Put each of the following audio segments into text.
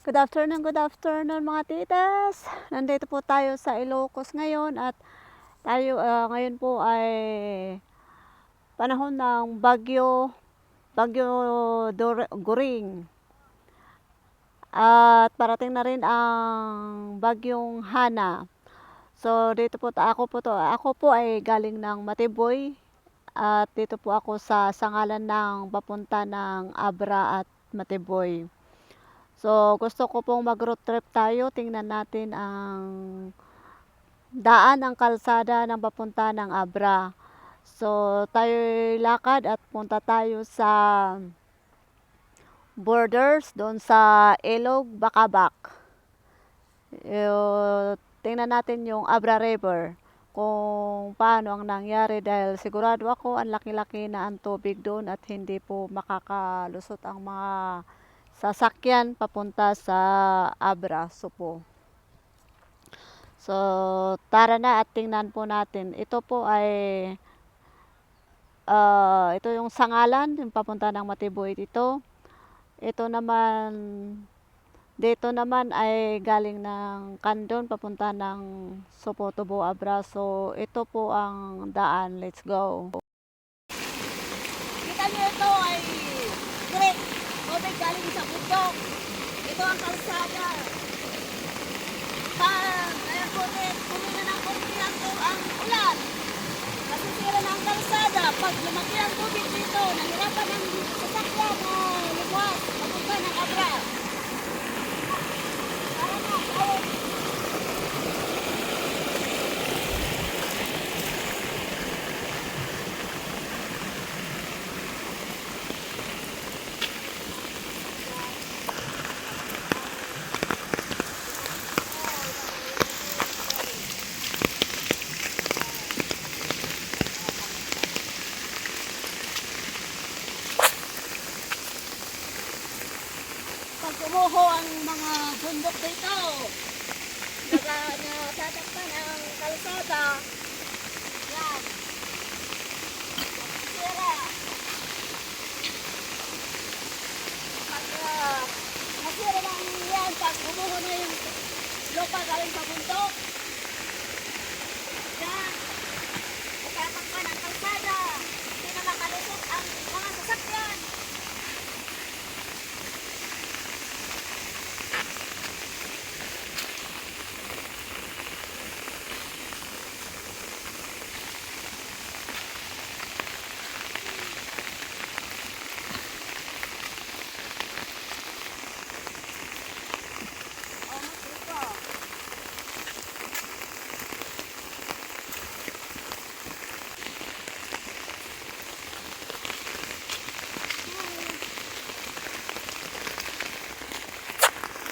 Good afternoon mga titas. Nandito po tayo sa Ilocos ngayon at ngayon po ay panahon ng Bagyo Goring. At parating na rin ang bagyong Hana. So dito po ako po ay galing ng Matiboy at dito po ako sa sangalan ng papunta ng Abra at Matiboy. So, gusto ko pong mag-road trip tayo. Tingnan natin ang daan, ang kalsada ng papunta ng Abra. So, tayo lakad at punta tayo sa borders doon sa Ilog, Bakabak. Tingnan natin yung Abra River kung paano ang nangyari dahil sigurado ako ang laki-laki na ang tubig doon at hindi po makakalusot ang mga sasakyan papunta sa Abra, Supo. So, tara na at tingnan po natin. Ito po ay ito yung sangalan, yung papunta ng Matiboy dito. Ito naman, dito naman ay galing ng Kandon, papunta ng Supo, Tubo, Abra. So, ito po ang daan. Let's go. Kita nyo ito ay creek. Tubig galing sa bundok. Ito ang kalsada. Kaya puno na ng konti ang ulan. Nasisira na ang kalsada. Pag lumaki ang tubig dito, nahirapan ang sasakyan na lumuwas. Papunta ng Abra. Tara na, tayo. Pag umuho ang mga bundok dito, natatakpan ang kalsada. Yan. Sira. Pag nasira lang yan, pag umuho na yung lupa galing sa bundok, yan. Natatakpan ang kalsada. Hindi na makalusot ang mga sasakyan.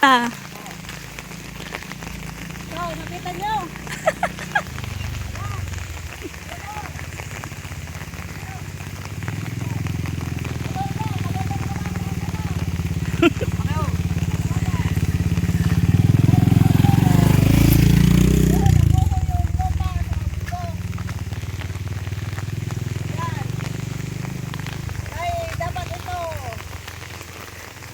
So, nakita nyo?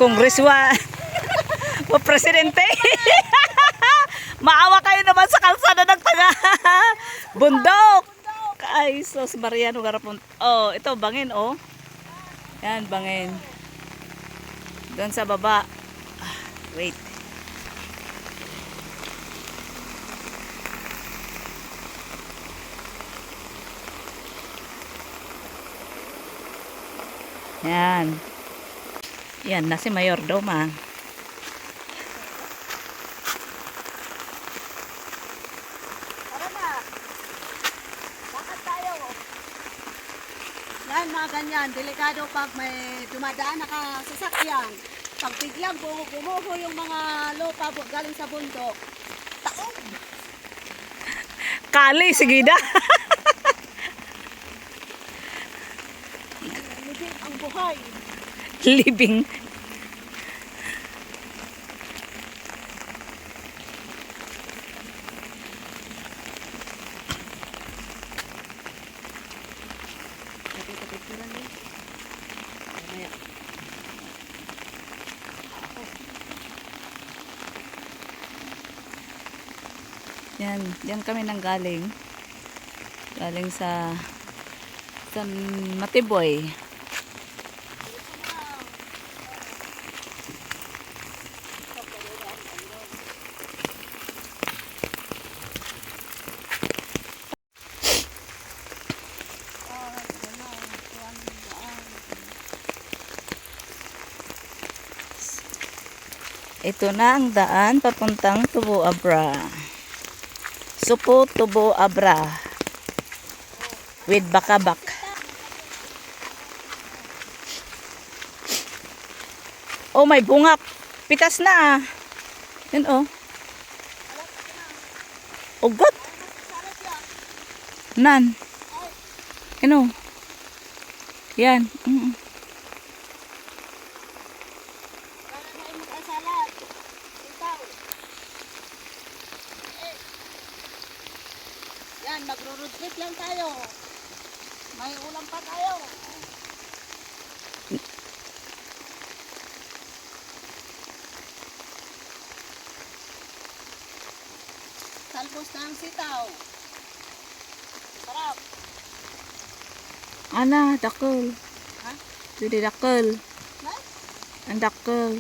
Kongreswa o presidente. Maawa kayo naman sa kalsada ng tanga. Bundok. Ay, sos Mariano garapon. Oh, ito bangin oh. Yan bangin. Doon sa baba. Wait. Yan. Yan na si Mayordoma. Tara na. Lakad tayo. Yan mga ganyan. Delikado pag may dumadaan na sasakyan. Pag biglang bumuho yung mga lupa galing sa bundok. Taog! Kali, sigida. Libing ang buhay. Living. Yan, yan kami nang galing. Galing sa Matiboy. Ito na ang daan papuntang Tubo Abra. Supo Tubo Abra. With Bakabak. Oh, may bungak. Pitas na ah. Yan oh. Ugot. Nan. Ano? Yan. Yan, magro-road trip lang tayo. May ulam pa tayo. Talbos ng sitaw. Sarap. Ana, dakol. Ha? Pwede dakol. Ha? Ang dakol.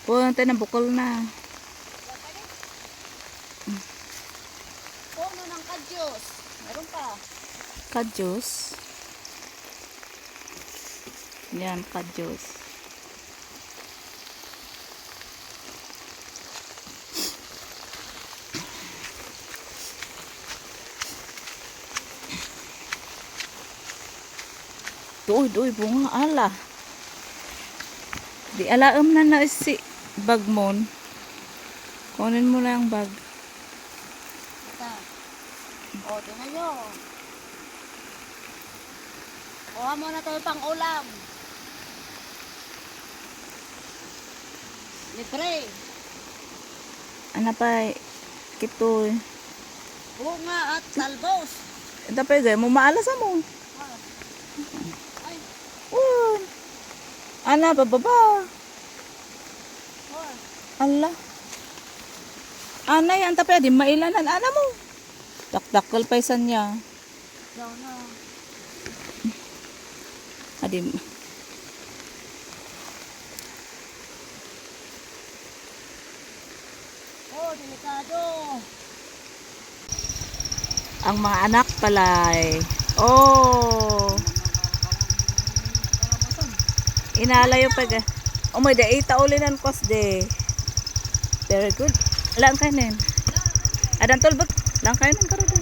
Punta na bukol na. Puno ng kadyos. Meron pa. Kadyos. Yan, kadyos. Doy, bunga, ala. Di alaam na na si bag mo. Kunin mo na ang bag. Ito. O, tingnan nyo. Kuha mo na tayo pang ulam. Libre. Ano pa, kito. Bunga at talbos. Ito pa, gaya mo maalasa mo. Ay, Ana, bababa. oh. Ala. Ana, yan tapos di mailanan. Ana mo. Dakdakal pa isan niya. Daw na. Adi. Oh, delikado. Ang mga anak palay. Oh. Inalayo pa ga. Oh my, da itaulinan kos de. Very good. Lang kanin. Adan tolbot. Lang kanin karo din.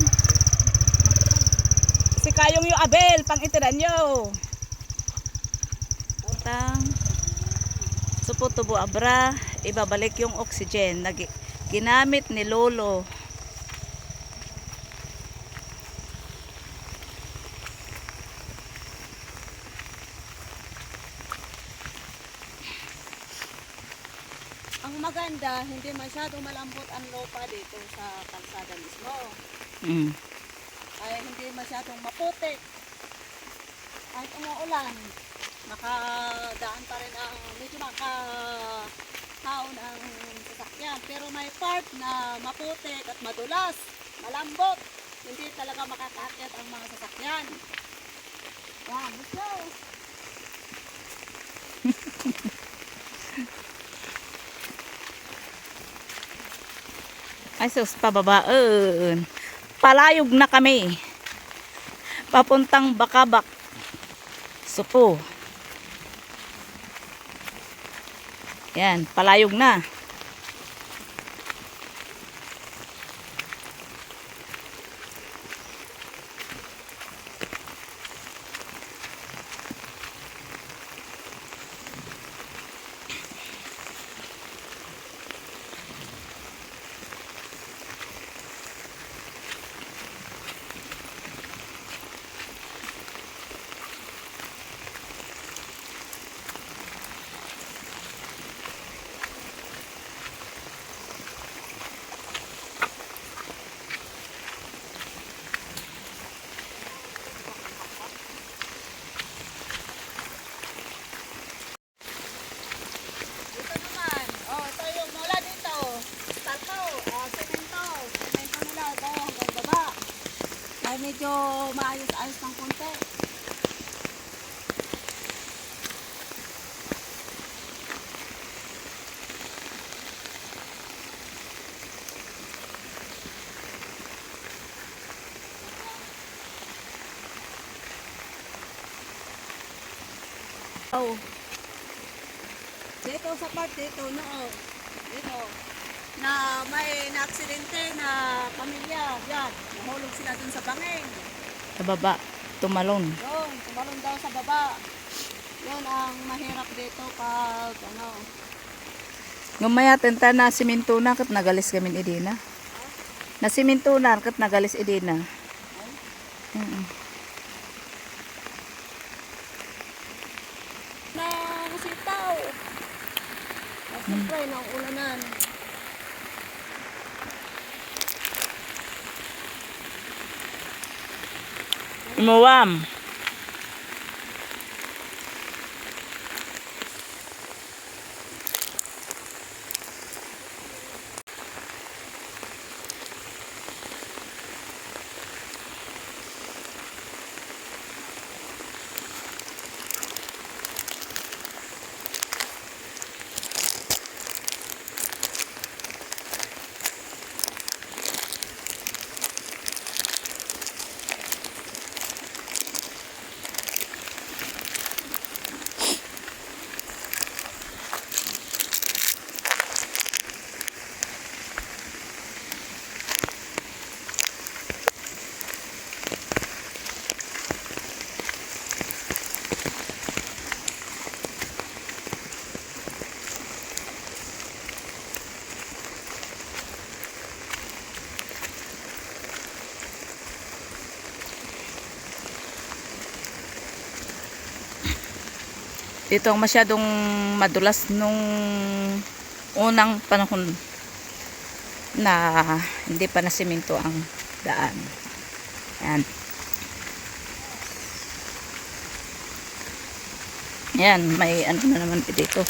Si kayong yung abel pang itiran nyo. Utang. Supo Tubo Abra, ibabalik yung oxygen na ginamit ni Lolo. Ang maganda, hindi masyadong malambot ang lupa dito sa kalsada mismo. Mm. Ay hindi masyadong maputik. Kahit umuulan, makadaan pa rin ang medyo makataon ang sasakyan. Pero may part na maputik at madulas, malambot. Hindi talaga makakaakyat ang mga sasakyan. Yan, let's go! Ay sus, pababaan. Palayog na kami. Papuntang Bakabak. Supo. Yan, palayog na. maayos-ayos ng konti. Oh. Dito sa part dito, no. Dito. Na may na-aksidente na pamilya. Yan. Nahulog sila dun sa bangin. Sa baba, tumalon. Yun. Tumalon daw sa baba. Yun ang mahirap dito pag ano. Ngumaya tenta na siminto na kat nagalis kami idina. Na siminto na kat nagalis idina. Na sitaw. Siyempre, nauulanan. Imuwam. Dito ang masyadong madulas nung unang panahon na hindi pa na simento ang daan. Ayan. Ayan, may ano na naman dito.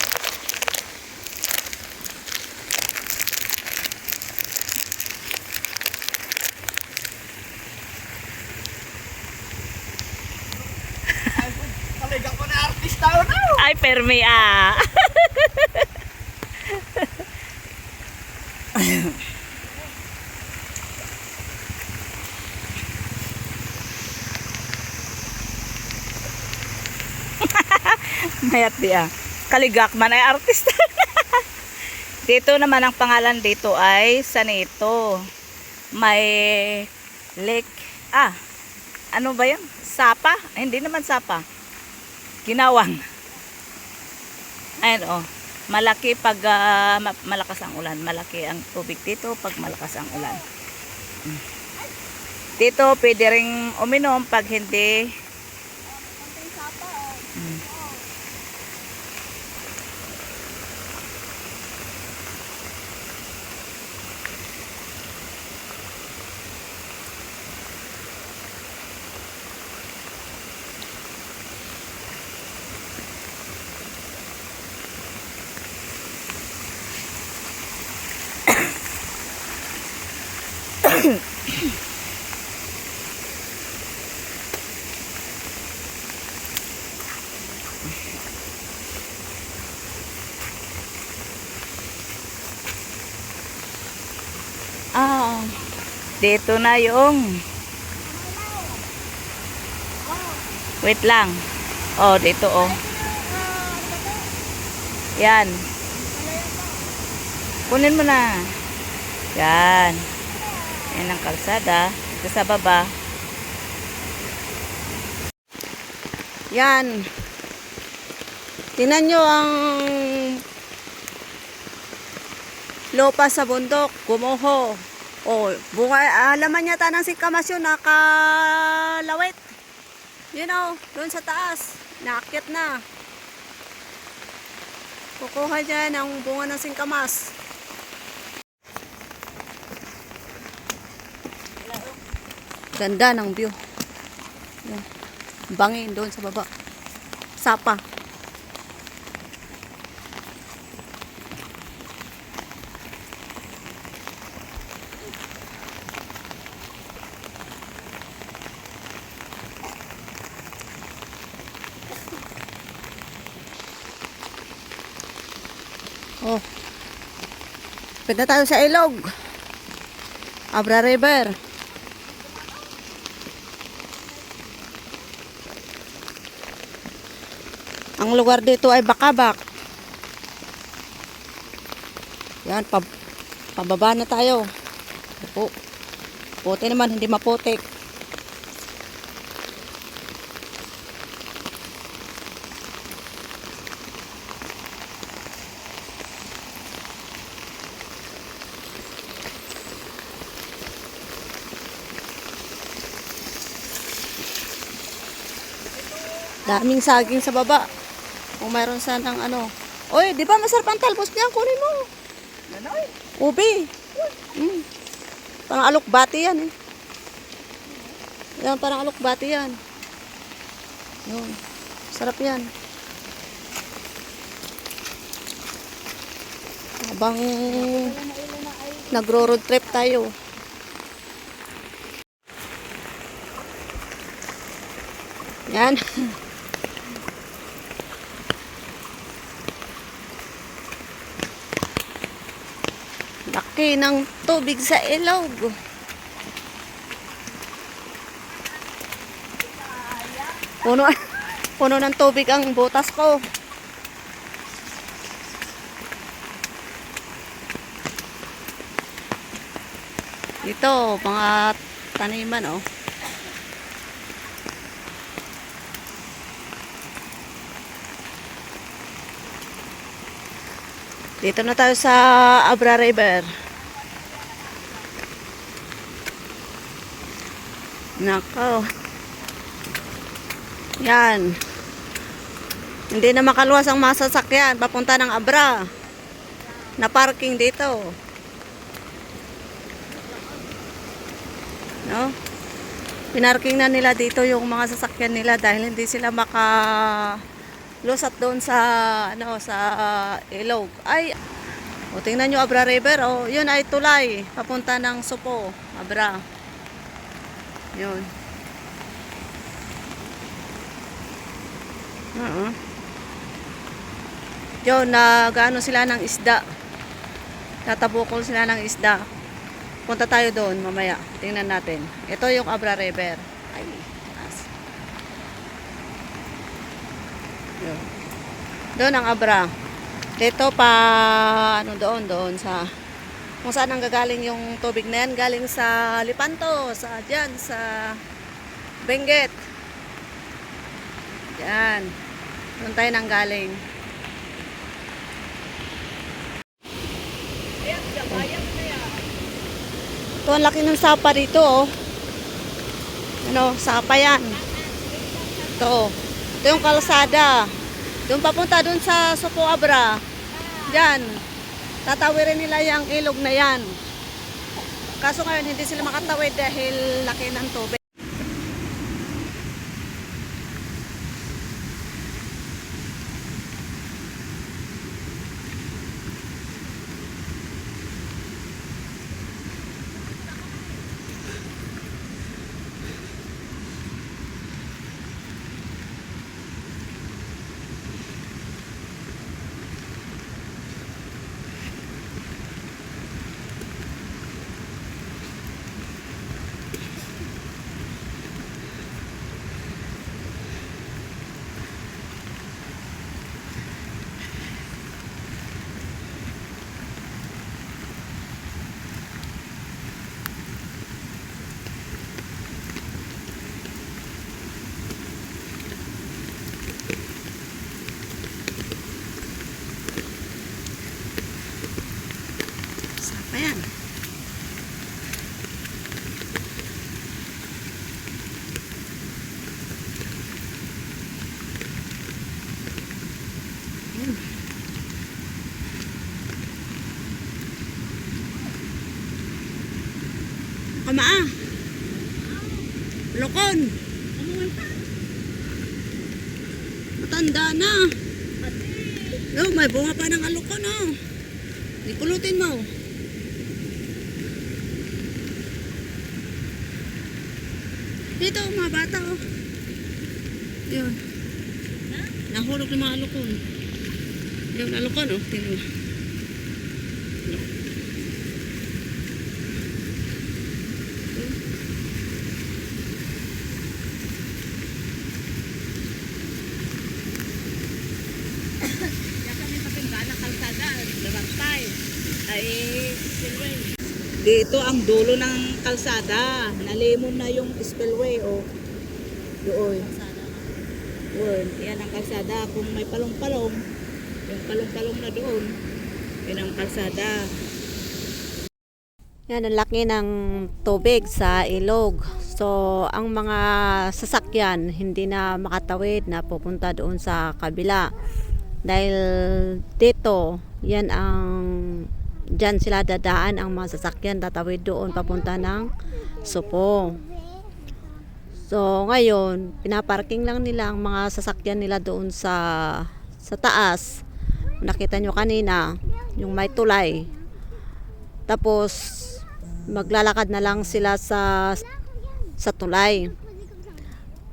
Ay, permi ah. Mayat di ah. Kaligak man ay artista. Dito naman ang pangalan dito ay Sanito. May lake. Ah, ano ba yan? Sapa? Ay, hindi naman sapa. Ginawang. Ayan oh. Malaki pag malakas ang ulan. Malaki ang tubig dito pag malakas ang ulan. Dito pwede ring uminom pag hindi. Ah, dito na yung wait lang. Oh, dito oh. Yan. Kunin mo na. Yan. Yan ang kalsada. Dito sa baba. Yan. Tingnan nyo ang lupa sa bundok. Gumuho. O, bunga, laman yata ng singkamas yun. Nakalawit. You know, doon sa taas. Naakyat na. Kukuha dyan ang bunga ng singkamas. Ganda ng view. Yan. Bangin doon sa baba. Sapa. Oh, pwede tayo sa ilog. Abra River. Ang lugar dito ay Bakabak. Yan, pababa na tayo. Opo. Puti naman, hindi maputik. Daming saging sa baba. Kung mayroon sanang ano. Oy, di ba masarap ang talbos niyan? Kunin mo. Nanoy. Ubi. Parang alokbati yan eh. Yan, parang alokbati yan. Yun. Sarap yan. Habang nagro-road trip tayo. Yan. Laki ng tubig sa ilog. Puno, puno ng tubig ang butas ko. Dito, mga taniman oh. Dito na tayo sa Abra River. Nako. Yan. Hindi na makaluwas ang mga sasakyan papunta ng Abra. Na parking dito. No? Pinarking na nila dito yung mga sasakyan nila dahil hindi sila lusat doon sa sa ilog. Ay, o tingnan nyo Abra River. O, yun ay tulay papunta ng Supo, Abra. Yun. Yun, nag-ano sila ng isda. Tatabukol sila ng isda. Punta tayo doon mamaya. Tingnan natin. Ito yung Abra River. Ay, yun. Doon ang Abra. Dito pa doon sa kung saan ang gagaling yung tubig na yan, galing sa Lipanto, sa Benguet. Yan. Doon tayo nang galing. Ito ang laki ng sapa dito oh. Sapa yan. Ito yung kalsada. Doon papunta doon sa Supo Abra. Diyan. Tatawirin nila yung ilog na yan. Kaso ngayon hindi sila makatawid dahil laki ng tubig. Ayan. Kamaa. Lokon. Matanda na. Oh, may bunga pa ng alokon oh. Ipulutin mo. Dito mga bata oh. Yun. Nahulog ng mga alokon. Yun, alokon oh. Tingnan mo. Ay, dito ang dulo ng kalsada. Nalimon na yung spillway, oh. Doon. Doon. Yan ang kalsada. Kung may palong-palong, yung palong-palong na doon, yun ang kalsada. Yan, ang laki ng tubig sa ilog. So, ang mga sasakyan hindi na makatawid na pupunta doon sa kabila. Dahil dito, dyan sila dadaan ang mga sasakyan tatawid doon papunta ng Supo. So, ngayon, pinaparking lang nila ang mga sasakyan nila doon sa taas. Nakita nyo kanina, yung may tulay. Tapos, maglalakad na lang sila sa tulay.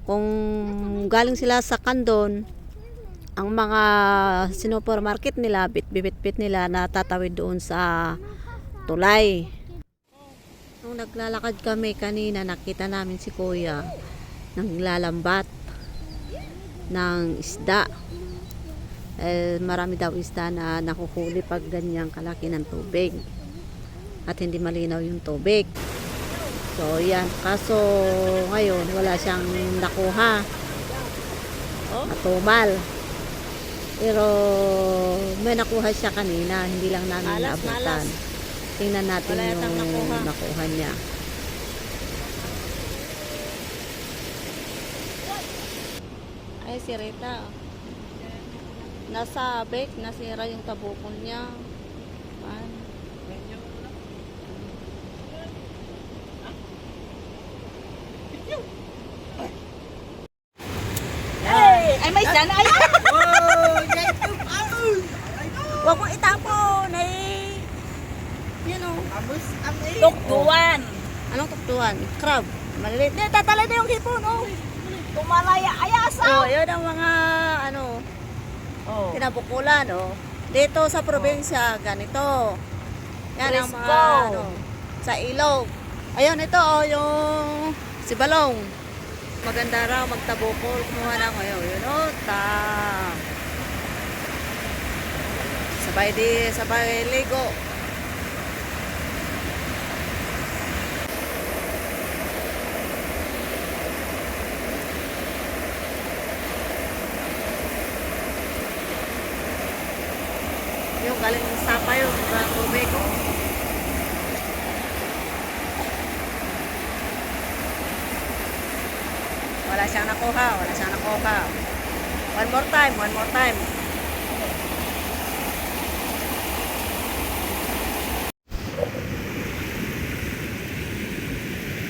Kung galing sila sa Kandon, ang mga supermarket nila, bit nila na tatawid doon sa tulay. Nung naglalakad kami kanina, nakita namin si Kuya naglalambat ng isda. Marami daw isda na nakuhuli pag ganyang kalaki ng tubig at hindi malinaw yung tubig. So yan, kaso ngayon wala siyang nakuha. Matumal. Pero may nakuha siya kanina, hindi lang namin naabutan. Tingnan natin yung nakuha niya. Ay, si Rita. Nasa bake, nasira yung tabukol niya. Ay, may sana. Ay! Huwag mo itapon. Ay, yun o. Tuktuan. Anong tuktuan? Crab. Maliliit. Tatala na yung hipon o. Tumalaya. Ay, asaw. Yun ang mga kinabukulan o. Dito sa probinsya, ganito. Yan ang mga Frisco. sa ilog. Ayun, ito o, yung Sibalong. Maganda raw magtabukol. Kumuha na ngayon. Yun o, sabay ligo. Yung galing sa sapa yun, sa tubig. Wala siyang nakuha. One more time.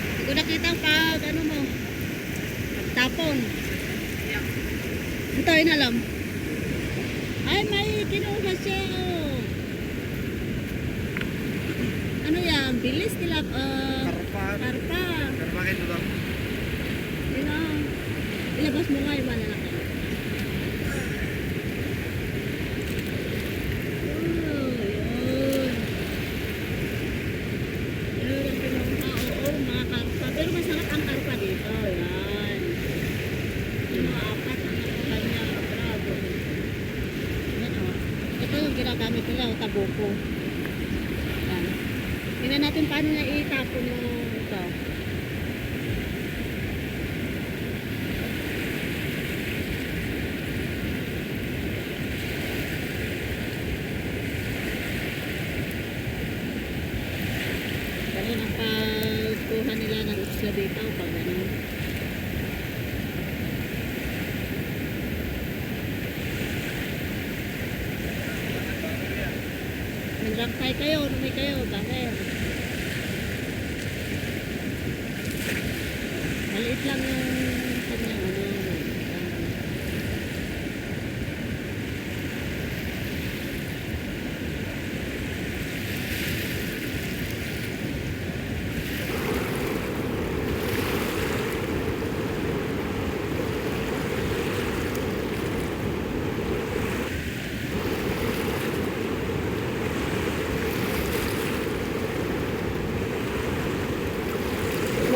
Hindi ko nakita pag tapon. Ito yun alam. Ay, may kinuha siya. Oh. Ano yan? Bilis nila. Karpa. Yun o. Ilabas mo nga yung malalaki. Mga karpa. Pero masarap ang karpa dito. Yan. Yung mga apat ang nakuha niya. Bravo. Yan o. Ito yung ginagamit nila. Tabuko. Yan. Tingnan natin paano na itapon yung ito. Ganun ang pagkuha nila ng isla dito pag ganun. Nagrangkay kayo, numay kayo, bakit? Maliit lang yung kanyang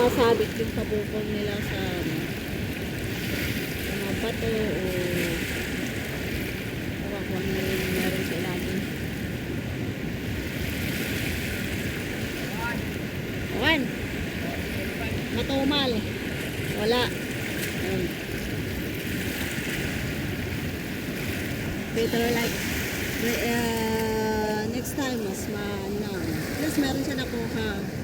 masabit yung tabukol nila sa mga bato o kung ano rin meron sa ilalim. wala. Ayun. Better like, next time, mas plus meron siya nakuha